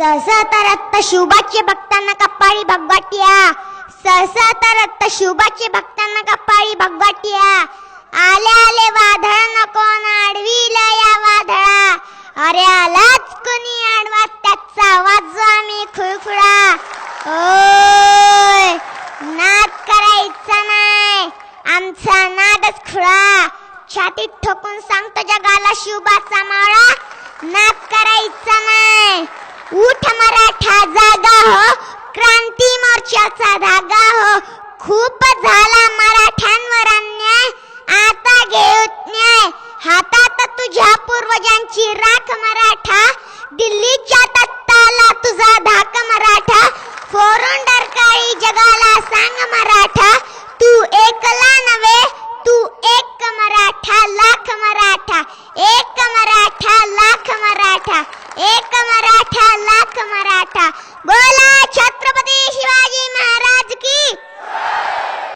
सहसतरत्त शिवबाचे भक्तांना कपाळी भगवाटिया, सहसतरत्त शिवबाचे भक्तांना कपाळी भगवाटिया. आले आले वादळ नको आडवीला या वादळा, अरे आलाच कोणी आडवा त्याचा आवाज आम्ही खुळखुळा. ओय नाद करायचा नाही, आमचा नादच खुळा. छातीत ठोकून सांगतो जगाला शिवबाचा मावळा, नाद करायचा नाही. उठ मराठा जागा हो, क्रांती मोर्चाचा धागा हो. खूप झाला मराठ्यांवर अन्याय, आता घे न्याय. हातात तुझ्या पूर्वजांची राख मराठा, दिल्लीच्या तख्ताला तुझा धाक मराठा. फोडून डरकाळी जगाला सांग मराठा, तू एकला नव्हे तू एक मराठा लाख मराठा. एक मराठा लाख